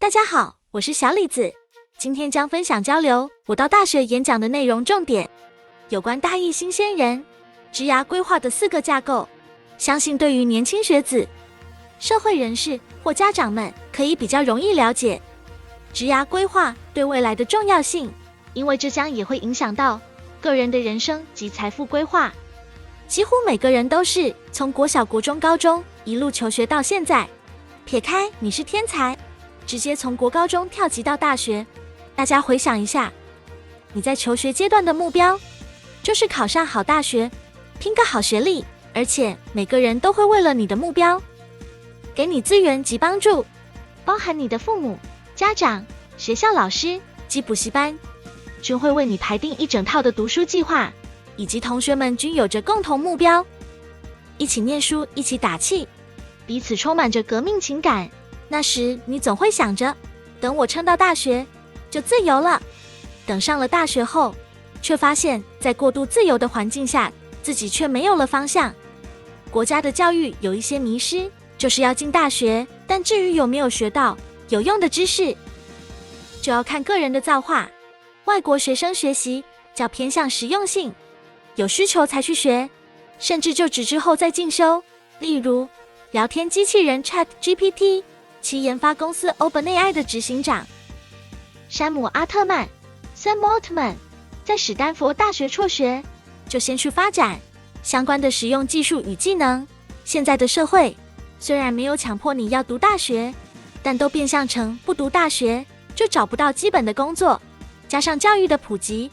大家好，我是小李子，今天将分享交流我到大学演讲的内容重点，有关大一新鲜人职涯规划的4个架构，相信对于年轻学子、社会人士或家长们可以比较容易了解职涯规划对未来的重要性，因为这将也会影响到个人的人生及财富规划。几乎每个人都是从国小、国中、高中一路求学到现在，撇开你是天才，直接从国高中跳级到大学，大家回想一下，你在求学阶段的目标就是考上好大学，拼个好学历，而且每个人都会为了你的目标给你资源及帮助，包含你的父母、家长、学校老师及补习班，均会为你排定一整套的读书计划，以及同学们均有着共同目标，一起念书，一起打气，彼此充满着革命情感。那时你总会想着，等我升到大学就自由了。等上了大学后，却发现在过度自由的环境下，自己却没有了方向。国家的教育有一些迷失，就是要进大学，但至于有没有学到有用的知识，就要看个人的造化。外国学生学习较偏向实用性，有需求才去学，甚至就职之后再进修。例如聊天机器人 ChatGPT， 其研发公司 OpenAI 的执行长山姆·阿特曼 Sam Altman 在史丹佛大学辍学，就先去发展相关的实用技术与技能。现在的社会虽然没有强迫你要读大学，但都变相成不读大学就找不到基本的工作，加上教育的普及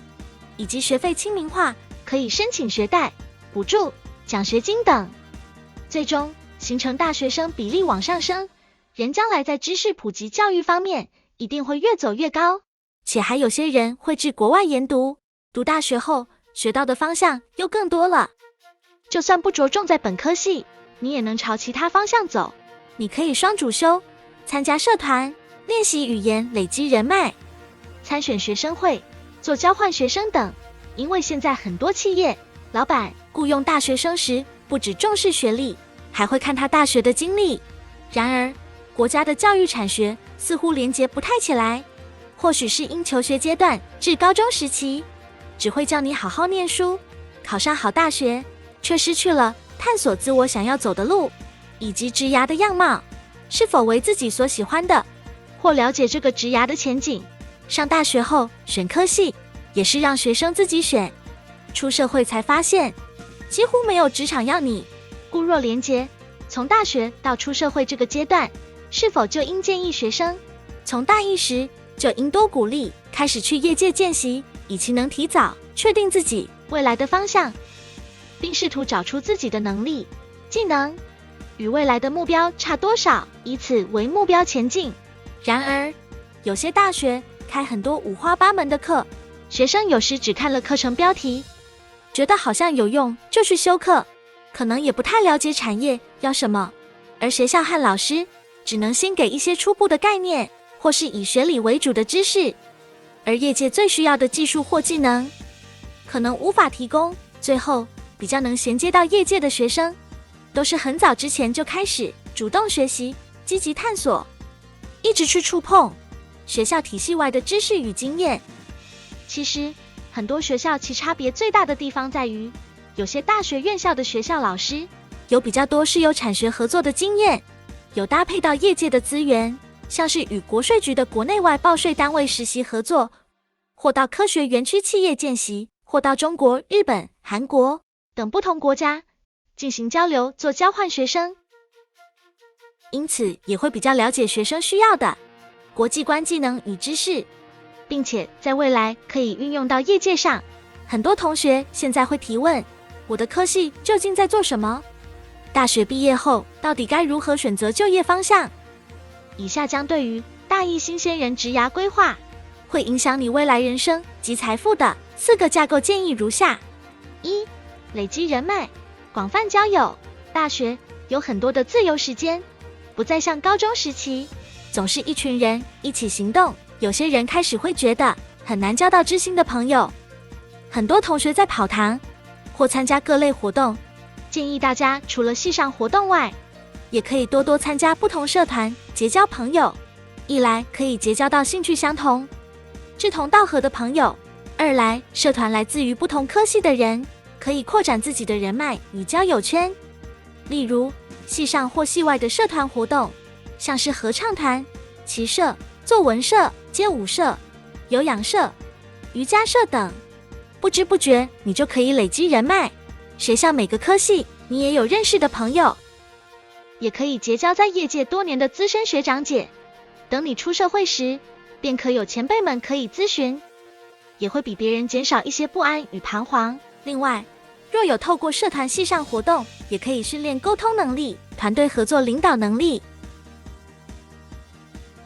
以及学费亲民化，可以申请学贷、补助、奖学金等，最终形成大学生比例往上升，人将来在知识普及教育方面一定会越走越高。且还有些人会至国外研读，读大学后学到的方向又更多了。就算不着重在本科系，你也能朝其他方向走。你可以双主修，参加社团，练习语言，累积人脉，参选学生会，做交换学生等。因为现在很多企业老板雇用大学生时，不只重视学历，还会看他大学的经历。然而国家的教育产学似乎连结不太起来，或许是因求学阶段至高中时期只会叫你好好念书，考上好大学，却失去了探索自我想要走的路以及职涯的样貌，是否为自己所喜欢的，或了解这个职涯的前景。上大学后选科系也是让学生自己选，出社会才发现几乎没有职场要你。故若连结从大学到出社会这个阶段，是否就应建议学生从大一时就应多鼓励开始去业界见习，以其能提早确定自己未来的方向，并试图找出自己的能力、技能与未来的目标差多少，以此为目标前进。然而有些大学开很多五花八门的课，学生有时只看了课程标题，觉得好像有用就去修课，可能也不太了解产业要什么，而学校和老师只能先给一些初步的概念，或是以学理为主的知识，而业界最需要的技术或技能可能无法提供。最后比较能衔接到业界的学生，都是很早之前就开始主动学习，积极探索，一直去触碰学校体系外的知识与经验。其实很多学校其差别最大的地方在于，有些大学院校的学校老师有比较多是有产学合作的经验，有搭配到业界的资源，像是与国税局的国内外报税单位实习合作，或到科学园区企业见习，或到中国、日本、韩国等不同国家进行交流做交换学生，因此也会比较了解学生需要的国际观技能与知识，并且在未来可以运用到业界上。很多同学现在会提问，我的科系究竟在做什么？大学毕业后到底该如何选择就业方向？以下将对于大一新鲜人职涯规划会影响你未来人生及财富的4个架构建议如下。1. 累积人脉，广泛交友。大学有很多的自由时间，不再像高中时期总是一群人一起行动，有些人开始会觉得很难交到知心的朋友。很多同学在跑堂或参加各类活动，建议大家除了系上活动外，也可以多多参加不同社团，结交朋友。一来可以结交到兴趣相同、志同道合的朋友；二来社团来自于不同科系的人，可以扩展自己的人脉与交友圈。例如，系上或系外的社团活动，像是合唱团、骑社、作文社、街舞社、有氧社、瑜伽社等，不知不觉你就可以累积人脉。学校每个科系你也有认识的朋友，也可以结交在业界多年的资深学长姐，等你出社会时，便可有前辈们可以咨询，也会比别人减少一些不安与彷徨。另外，若有透过社团系上活动，也可以训练沟通能力、团队合作、领导能力。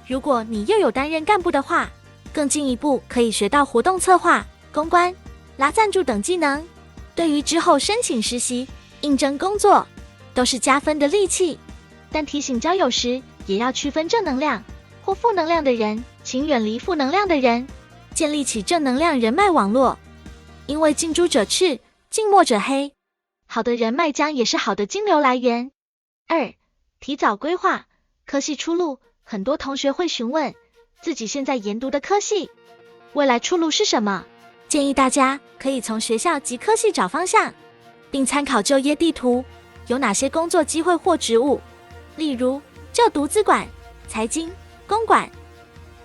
如果你又有担任干部的话，更进一步可以学到活动策划、公关、拉赞助等技能，对于之后申请实习、应征工作都是加分的利器。但提醒交友时，也要区分正能量或负能量的人，请远离负能量的人，建立起正能量人脉网络。因为近朱者赤，近墨者黑，好的人脉将也是好的金流来源。二、提早规划科系出路。很多同学会询问自己现在研读的科系未来出路是什么，建议大家可以从学校及科系找方向，并参考就业地图有哪些工作机会或职务，例如就读资管、财经、公管、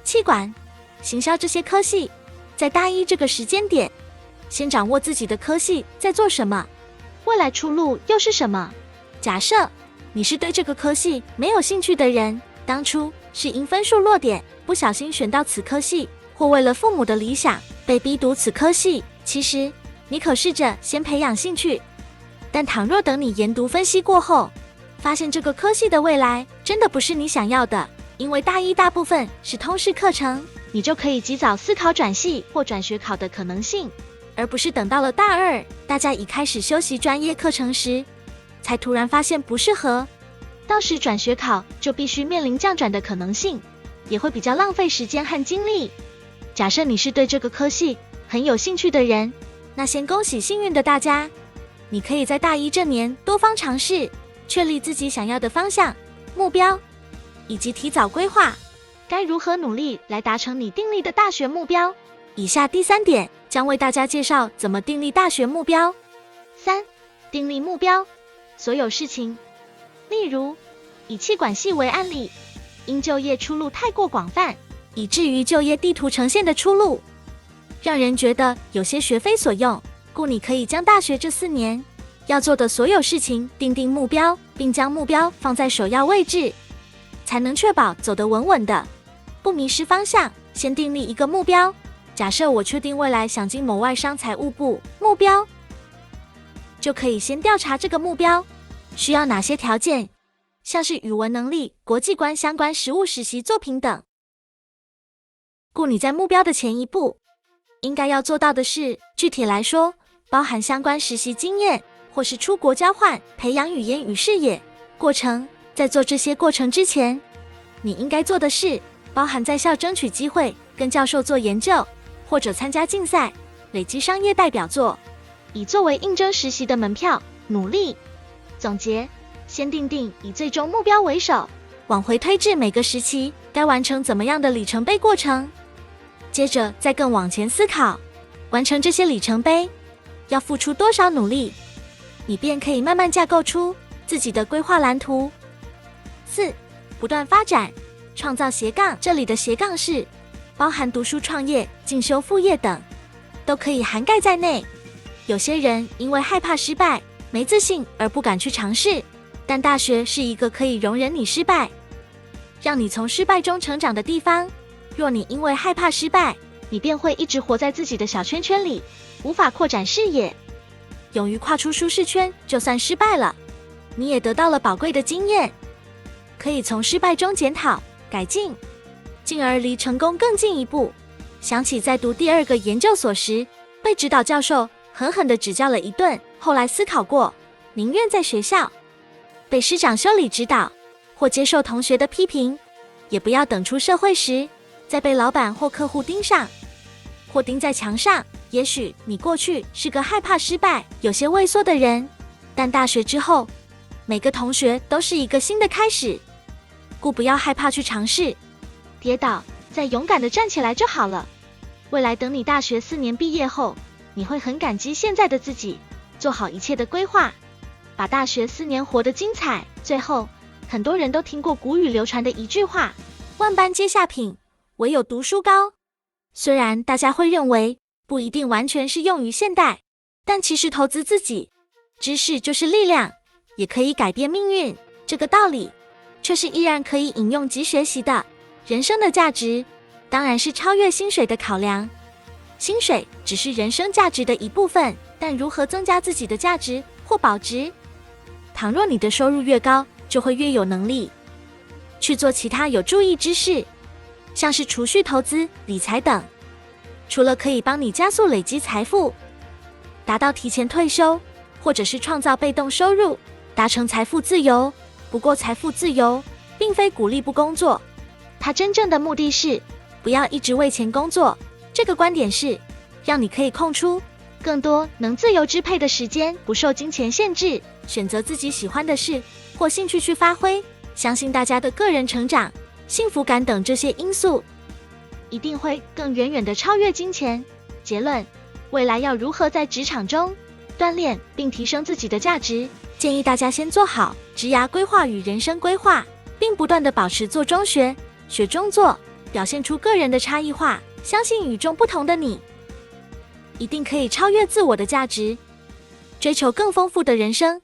企管、行销这些科系。在大一这个时间点，先掌握自己的科系在做什么，未来出路又是什么。假设你是对这个科系没有兴趣的人，当初是因分数落点不小心选到此科系，或为了父母的理想被逼读此科系，其实你可试着先培养兴趣。但倘若等你研读分析过后，发现这个科系的未来真的不是你想要的，因为大一大部分是通识课程，你就可以及早思考转系或转学考的可能性，而不是等到了大二，大家已开始修习专业课程时，才突然发现不适合。到时转学考就必须面临降转的可能性，也会比较浪费时间和精力。假设你是对这个科系很有兴趣的人，那先恭喜幸运的大家，你可以在大一这年多方尝试，确立自己想要的方向、目标，以及提早规划该如何努力来达成你订立的大学目标。以下第3点将为大家介绍怎么订立大学目标。3、订立目标。所有事情，例如以企管系为案例，因就业出路太过广泛，以至于就业地图呈现的出路让人觉得有些学非所用，故你可以将大学这4年要做的所有事情定目标，并将目标放在首要位置，才能确保走得稳稳的，不迷失方向。先订立一个目标，假设我确定未来想进某外商财务部，目标就可以先调查这个目标需要哪些条件，像是语文能力、国际观相关实务实习作品等。故你在目标的前一步应该要做到的是，具体来说包含相关实习经验，或是出国交换，培养语言与视野过程。在做这些过程之前，你应该做的是包含在校争取机会，跟教授做研究，或者参加竞赛，累积商业代表作，以作为应征实习的门票，努力。总结，先定以最终目标为首，往回推至每个时期该完成怎么样的里程碑过程，接着再更往前思考，完成这些里程碑要付出多少努力，你便可以慢慢架构出自己的规划蓝图。4、不断发展，创造斜杠。这里的斜杠是包含读书、创业、进修、副业等，都可以涵盖在内。有些人因为害怕失败、没自信而不敢去尝试，但大学是一个可以容忍你失败，让你从失败中成长的地方。若你因为害怕失败，你便会一直活在自己的小圈圈里，无法扩展视野。勇于跨出舒适圈，就算失败了，你也得到了宝贵的经验，可以从失败中检讨、改进，进而离成功更进一步。想起在读第2个研究所时，被指导教授狠狠地指教了一顿，后来思考过，宁愿在学校被师长修理指导，或接受同学的批评，也不要等出社会时再被老板或客户盯上，或钉在墙上。也许你过去是个害怕失败、有些畏缩的人，但大学之后，每个同学都是一个新的开始，故不要害怕去尝试，跌倒，再勇敢地站起来就好了。未来等你大学4年毕业后，你会很感激现在的自己，做好一切的规划，把大学4年活得精彩。最后，很多人都听过古语流传的一句话：万般皆下品，唯有读书高。虽然大家会认为不一定完全适用于现代，但其实投资自己，知识就是力量，也可以改变命运。这个道理却是依然可以引用及学习的。人生的价值当然是超越薪水的考量，薪水只是人生价值的一部分，但如何增加自己的价值或保值？倘若你的收入越高，就会越有能力去做其他有注意之事，像是储蓄、投资、理财等。除了可以帮你加速累积财富，达到提前退休，或者是创造被动收入，达成财富自由。不过财富自由并非鼓励不工作，它真正的目的是不要一直为钱工作。这个观点是让你可以空出更多能自由支配的时间，不受金钱限制，选择自己喜欢的事或兴趣去发挥。相信大家的个人成长、幸福感等这些因素，一定会更远远的超越金钱。结论：未来要如何在职场中锻炼并提升自己的价值？建议大家先做好职涯规划与人生规划，并不断地保持做中学，学中做，表现出个人的差异化。相信与众不同的你，一定可以超越自我的价值，追求更丰富的人生。